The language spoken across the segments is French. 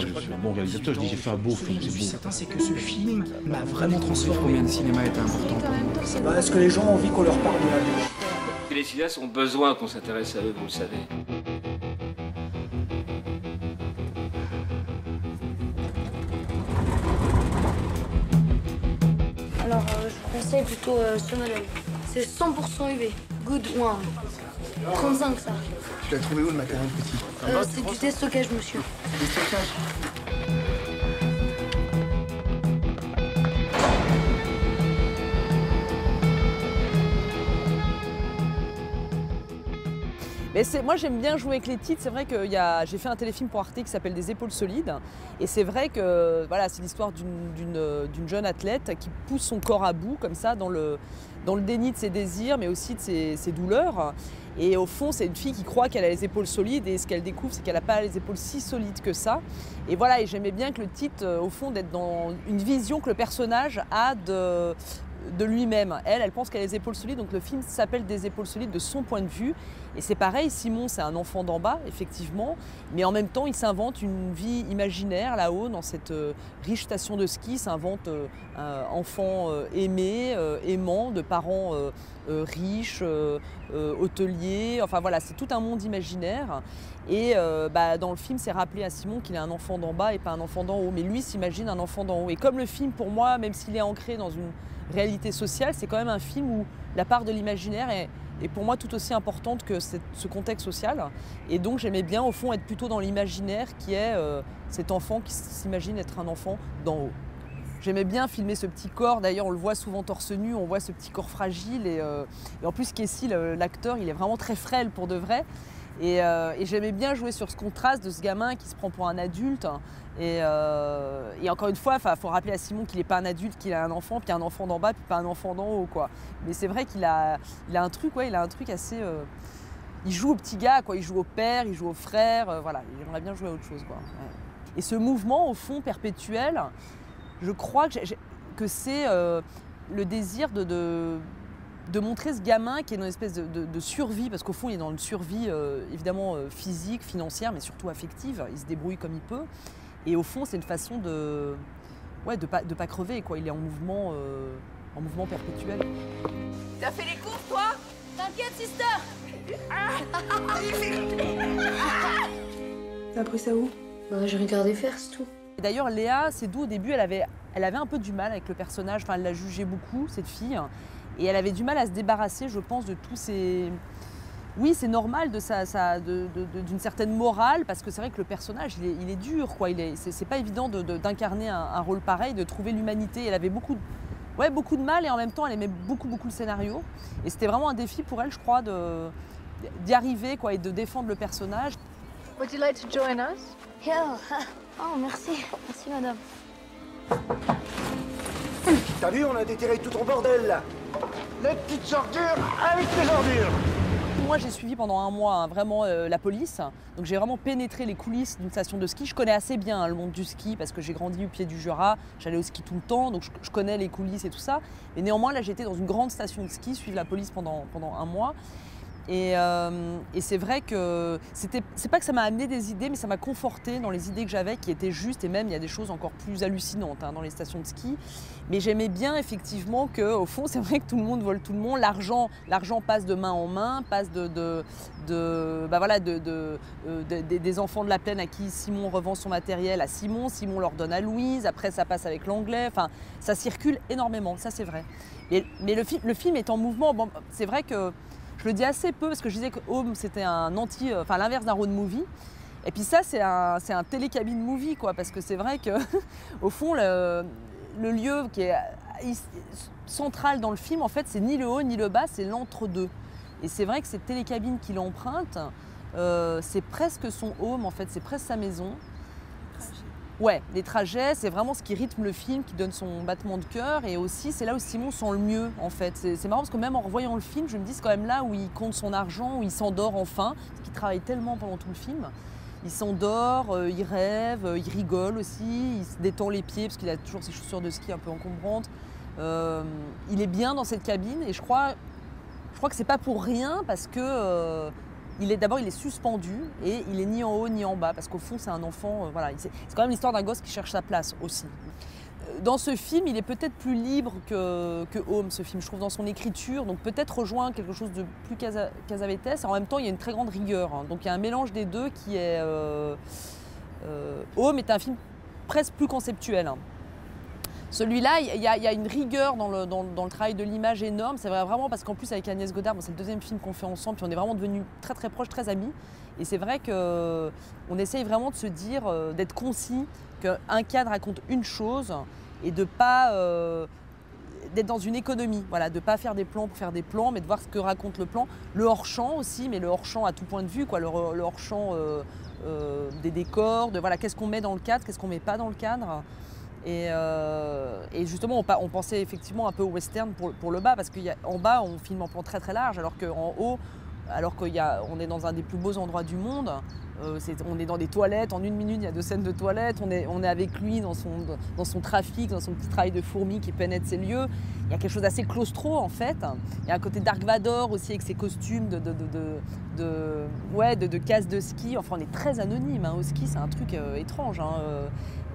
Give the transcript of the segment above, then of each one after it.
pas que je suis un bon réalisateur, je dis j'ai fait un beau film, c'est beau. Certain, c'est que ce film m'a vraiment transformé. Combien de cinéma était important pour nous? Est-ce que les gens ont envie qu'on leur parle de la vie? Les cinéastes ont besoin qu'on s'intéresse à eux, vous le savez. Alors, je conseille plutôt ce modèle. C'est 100% UV. Good one. 35, ça. Tu l'as trouvé où le matériel petit? C'est du déstockage, monsieur. Déstockage. Moi j'aime bien jouer avec les titres, c'est vrai que j'ai fait un téléfilm pour Arte qui s'appelle Des épaules solides et c'est vrai que voilà, c'est l'histoire d'une jeune athlète qui pousse son corps à bout comme ça dans le déni de ses désirs mais aussi de ses douleurs et au fond c'est une fille qui croit qu'elle a les épaules solides et ce qu'elle découvre c'est qu'elle n'a pas les épaules si solides que ça et voilà, et j'aimais bien que le titre au fond d'être dans une vision que le personnage a de lui-même. Elle pense qu'elle a les épaules solides, donc le film s'appelle Des épaules solides de son point de vue. Et c'est pareil, Simon, c'est un enfant d'en bas, effectivement, mais en même temps, il s'invente une vie imaginaire là-haut, dans cette riche station de ski, il s'invente un enfant aimé, aimant, de parents riches, hôteliers, enfin voilà, c'est tout un monde imaginaire. Et dans le film, c'est rappelé à Simon qu'il est un enfant d'en bas et pas un enfant d'en haut, mais lui s'imagine un enfant d'en haut. Et comme le film, pour moi, même s'il est ancré dans une réalité sociale, c'est quand même un film où la part de l'imaginaire est pour moi tout aussi importante que ce contexte social. Et donc j'aimais bien au fond être plutôt dans l'imaginaire qui est cet enfant qui s'imagine être un enfant d'en haut. J'aimais bien filmer ce petit corps, d'ailleurs on le voit souvent torse nu, on voit ce petit corps fragile et en plus Kessie, l'acteur, il est vraiment très frêle pour de vrai. Et j'aimais bien jouer sur ce contraste de ce gamin qui se prend pour un adulte. Et encore une fois, il faut rappeler à Simon qu'il n'est pas un adulte, qu'il a un enfant, puis un enfant d'en bas, puis pas un enfant d'en haut, quoi. Mais c'est vrai qu'il a un truc, ouais, il a un truc assez... il joue au petit gars, quoi. Il joue au père, il joue au frère, voilà. J'aimerais bien jouer à autre chose, quoi. Ouais. Et ce mouvement, au fond, perpétuel, je crois que c'est le désir de montrer ce gamin qui est dans une espèce de survie, parce qu'au fond, il est dans une survie évidemment physique, financière, mais surtout affective. Il se débrouille comme il peut. Et au fond, c'est une façon de pas crever, quoi. Il est en mouvement perpétuel. T'as fait les courses, toi? T'inquiète, sister. T'as appris ça où? J'ai regardé faire, c'est tout. D'ailleurs, Léa, c'est d'où au début, elle avait un peu du mal avec le personnage. Enfin, elle l'a jugé beaucoup, cette fille. Et elle avait du mal à se débarrasser, je pense, de tous ces... Oui, c'est normal d'une certaine morale, parce que c'est vrai que le personnage, il est dur, quoi. C'est pas évident d'incarner un rôle pareil, de trouver l'humanité. Elle avait beaucoup de mal et en même temps, elle aimait beaucoup le scénario. Et c'était vraiment un défi pour elle, je crois, d'y arriver, quoi, et de défendre le personnage. Would you like to join us? Yeah. Oh, merci. Merci, madame. T'as vu, on a déterré tout ton bordel, là. Les petites ordures avec les ordures. Moi, j'ai suivi pendant un mois vraiment la police. Donc j'ai vraiment pénétré les coulisses d'une station de ski. Je connais assez bien le monde du ski parce que j'ai grandi au pied du Jura. J'allais au ski tout le temps, donc je connais les coulisses et tout ça. Et néanmoins, là, j'étais dans une grande station de ski, suivre la police pendant un mois. Et c'est vrai que c'est pas que ça m'a amené des idées, mais ça m'a conforté dans les idées que j'avais qui étaient justes. Et même, il y a des choses encore plus hallucinantes dans les stations de ski. Mais j'aimais bien effectivement qu'au fond, c'est vrai que tout le monde vole tout le monde. L'argent passe de main en main, passe des enfants de la plaine à qui Simon revend son matériel à Simon. Simon leur donne à Louise. Après, ça passe avec l'anglais. Enfin, ça circule énormément, ça c'est vrai. Mais le film est en mouvement. Bon, c'est vrai que je le dis assez peu parce que je disais que Home c'était l'inverse d'un road movie. Et puis ça c'est un télécabine movie, quoi, parce que c'est vrai que au fond le lieu qui est central dans le film, en fait, c'est ni le haut ni le bas, c'est l'entre-deux. Et c'est vrai que cette télécabine qu'il emprunte, c'est presque son home, en fait, c'est presque sa maison. Ouais, les trajets, c'est vraiment ce qui rythme le film, qui donne son battement de cœur. Et aussi, c'est là où Simon sent le mieux, en fait. C'est marrant parce que même en revoyant le film, je me dis c'est quand même là où il compte son argent, où il s'endort enfin, parce qu'il travaille tellement pendant tout le film. Il s'endort, il rêve, il rigole aussi, il se détend les pieds parce qu'il a toujours ses chaussures de ski un peu encombrantes. Il est bien dans cette cabine et je crois que c'est pas pour rien parce que il est suspendu et il est ni en haut ni en bas parce qu'au fond c'est un enfant, voilà, c'est quand même l'histoire d'un gosse qui cherche sa place aussi. Dans ce film, il est peut-être plus libre que Home, ce film, je trouve, dans son écriture, donc peut-être rejoint quelque chose de plus Cassavetes. En même temps, il y a une très grande rigueur, hein. Donc il y a un mélange des deux qui est... Home est un film presque plus conceptuel, hein. Celui-là, il y a une rigueur dans le travail de l'image énorme. C'est vraiment parce qu'en plus, avec Agnès Godard, c'est le deuxième film qu'on fait ensemble, puis on est vraiment devenus très très proches, très amis. Et c'est vrai qu'on essaye vraiment de se dire, d'être concis, qu'un cadre raconte une chose et de pas d'être dans une économie, voilà, de ne pas faire des plans pour faire des plans, mais de voir ce que raconte le plan. Le hors-champ aussi, mais le hors-champ à tout point de vue, quoi, le hors-champ des décors, de voilà, qu'est-ce qu'on met dans le cadre, qu'est-ce qu'on met pas dans le cadre. Et justement, on pensait effectivement un peu au western pour le bas, parce qu'en bas, on filme en plan très très large, alors qu'en haut, on est dans un des plus beaux endroits du monde. On est dans des toilettes, en 1 minute, il y a 2 scènes de toilettes. On est avec lui dans son trafic, dans son petit travail de fourmi qui pénètre ces lieux. Il y a quelque chose d'assez claustro, en fait. Il y a un côté Dark Vador aussi, avec ses costumes de casse de ski. Enfin, on est très anonyme, hein. Au ski, c'est un truc étrange, hein.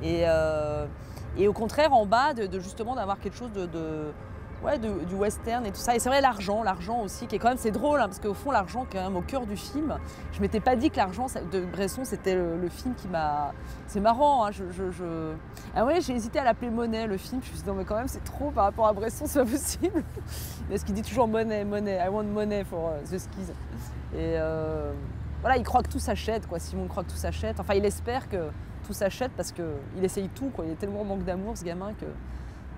Et au contraire, en bas, justement d'avoir quelque chose du western et tout ça. Et c'est vrai, l'argent aussi, qui est quand même, c'est drôle, hein, parce qu'au fond, l'argent est quand même au cœur du film. Je m'étais pas dit que l'argent de Bresson, c'était le film qui m'a... C'est marrant, hein, Ah ouais, j'ai hésité à l'appeler Monet, le film. Je me suis dit, non mais quand même, c'est trop par rapport à Bresson, c'est pas possible. Parce qu'il dit toujours money, I want money for the skis. Et voilà, il croit que tout s'achète, quoi. Simon croit que tout s'achète. Enfin, il espère que tout s'achète parce qu'il essaye tout, quoi. Il est tellement en manque d'amour, ce gamin, que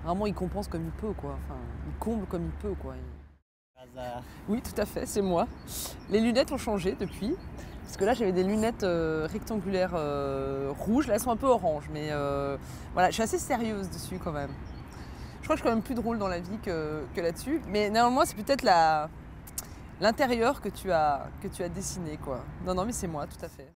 vraiment il compense comme il peut, quoi. Enfin, il comble comme il peut, quoi. Oui, tout à fait, c'est moi. Les lunettes ont changé depuis, parce que là j'avais des lunettes rectangulaires rouges. Là elles sont un peu orange, mais voilà, je suis assez sérieuse dessus quand même. Je crois que je suis quand même plus drôle dans la vie que là-dessus, mais néanmoins c'est peut-être l'intérieur que tu as dessiné, quoi. Non, mais c'est moi, tout à fait.